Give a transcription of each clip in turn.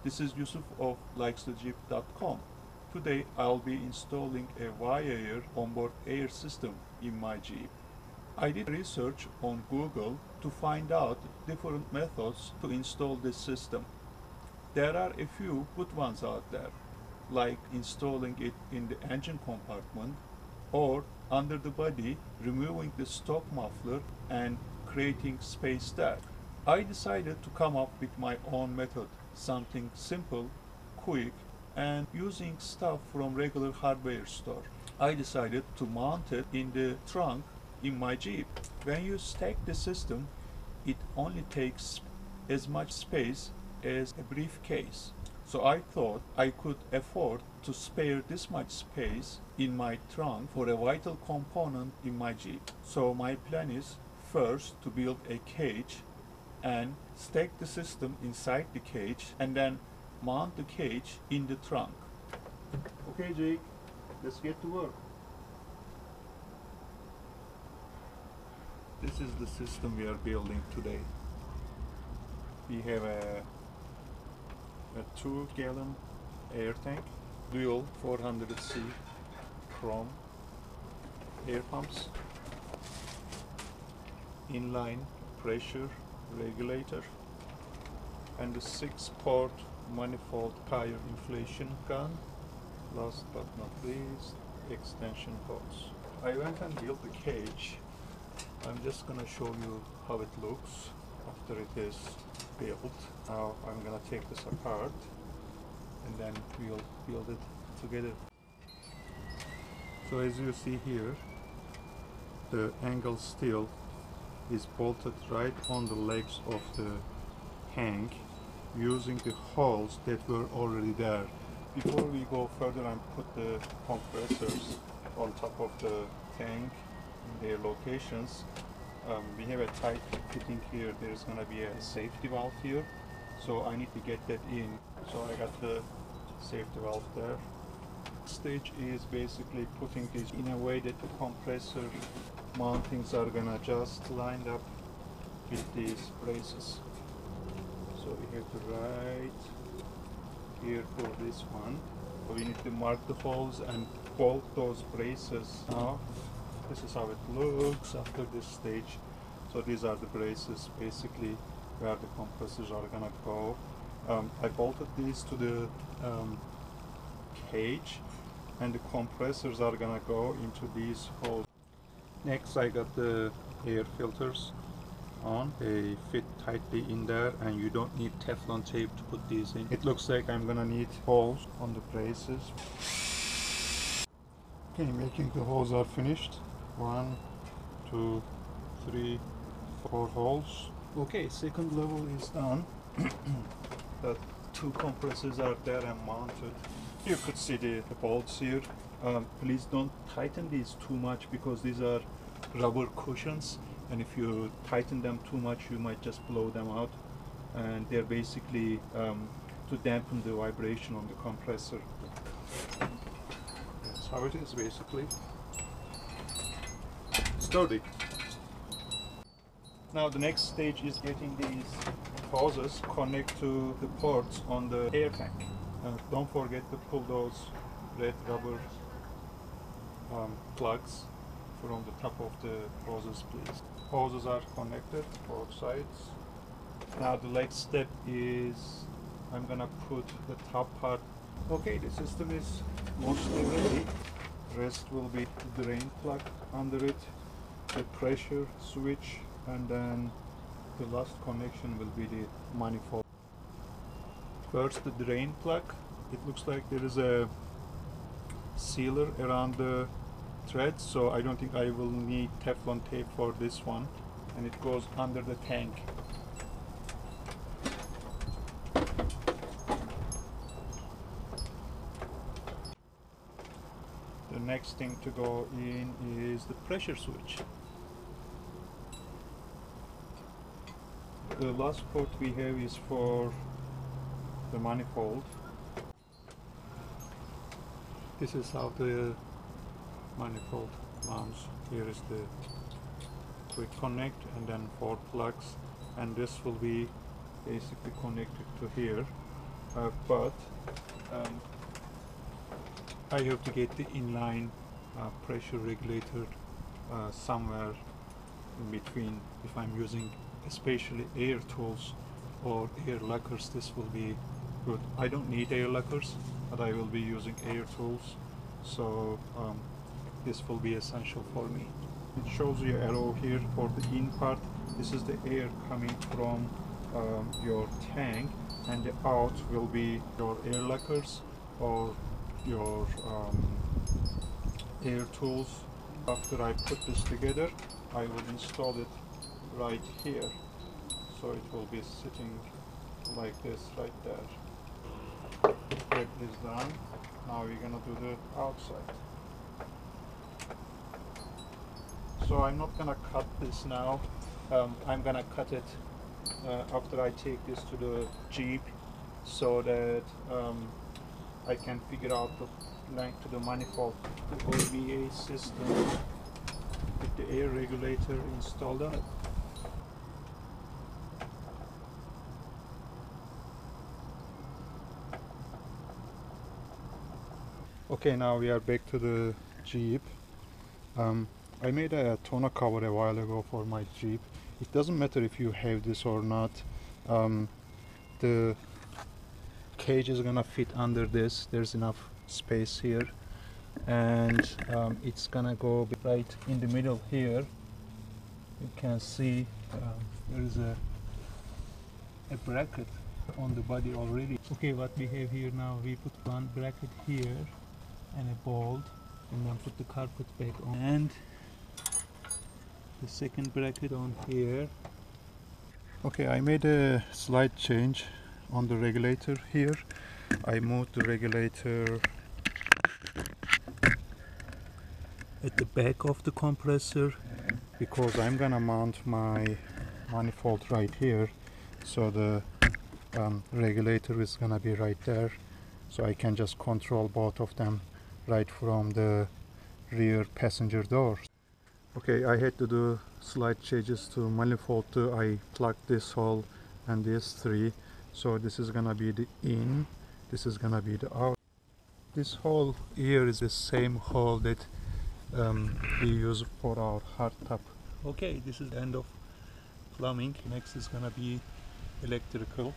This is Yusuf of likesthejeep.com. Today I'll be installing a Viair onboard air system in my Jeep. I did research on Google to find out different methods to install this system. There are a few good ones out there, like installing it in the engine compartment or under the body, removing the stock muffler and creating space there. I decided to come up with my own method, something simple, quick, and using stuff from regular hardware store. I decided to mount it in the trunk in my Jeep. When you stack the system, it only takes as much space as a briefcase. So I thought I could afford to spare this much space in my trunk for a vital component in my Jeep. So my plan is first to build a cage and stack the system inside the cage and then mount the cage in the trunk. Okay, Jake, let's get to work. This is the system we are building today. We have a 2-gallon air tank, dual 400C chrome air pumps, inline pressure regulator, and the 6-port manifold tire inflation gun. Last but not least, extension hose. I went and built the cage. I'm just gonna show you how it looks after it is built. Now I'm gonna take this apart and then we'll build it together. So as you see here, the angle steel is bolted right on the legs of the tank using the holes that were already there. Before we go further and put the compressors on top of the tank in their locations, we have a tight fitting here. There's going to be a safety valve here, so I need to get that in. So I got the safety valve there. Stage is basically putting this in a way that the compressor mountings are gonna just line up with these braces. So we have the right here for this one. So we need to mark the holes and bolt those braces. Now this is how it looks after this stage. So these are the braces basically where the compressors are gonna go. I bolted these to the cage, and the compressors are gonna go into these holes. Next I got the air filters on. They fit tightly in there and you don't need Teflon tape to put these in. It looks like I'm gonna need holes on the braces. Okay, making the holes are finished. 1, 2, 3, 4 holes. Okay, second level is done. The 2 compressors are there and mounted. You could see the bolts here. Please don't tighten these too much because these are rubber cushions, and if you tighten them too much you might just blow them out, and they're basically to dampen the vibration on the compressor. That's how it is basically. Sturdy. Now the next stage is getting these hoses connect to the ports on the air tank. Don't forget to pull those red rubber plugs from the top of the hoses, please. Hoses are connected both sides. Now the next step is I'm gonna put the top part. Okay, the system is mostly ready. Rest will be the drain plug under it, the pressure switch, and then the last connection will be the manifold. First the drain plug. It looks like there is a sealer around the threads, so I don't think I will need Teflon tape for this one, and it goes under the tank. The next thing to go in is the pressure switch. The last port we have is for the manifold. This is how the manifold mounts. Here is the quick connect and then 4 plugs, and this will be basically connected to here. but I have to get the inline pressure regulator somewhere in between. If I'm using especially air tools or air lockers, this will be good. I don't need air lockers, but I will be using air tools, so this will be essential for me. It shows you arrow here for the in part. This is the air coming from your tank, and the out will be your air lockers or your air tools. After I put this together, I will install it right here, so it will be sitting like this right there. That is done. Now we're gonna do the outside. So I'm not gonna cut this now. I'm gonna cut it after I take this to the Jeep, so that I can figure out the length to the manifold. The OVA system with the air regulator installed on it. Okay, now we are back to the Jeep. I made a tonneau cover a while ago for my Jeep. It doesn't matter if you have this or not. The cage is gonna fit under this. There's enough space here, and it's gonna go right in the middle here. You can see there is a bracket on the body already. Okay, what we have here now, we put one bracket here and a bolt, and then put the carpet back on, and the second bracket on here. Okay, I made a slight change on the regulator here. I moved the regulator at the back of the compressor because I'm gonna mount my manifold right here, so the regulator is gonna be right there, so I can just control both of them right from the rear passenger door. Okay, I had to do slight changes to manifold 2. I plugged this hole and these 3, so this is gonna be the in, this is gonna be the out. This hole here is the same hole that we use for our hardtop. Okay, this is the end of plumbing. Next is gonna be electrical.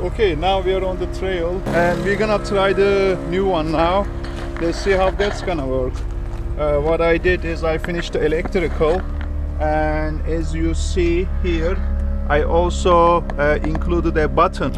Okay, now we are on the trail and we're gonna try the new one now. Let's see how that's gonna work. What I did is I finished the electrical, and as you see here, I also included a button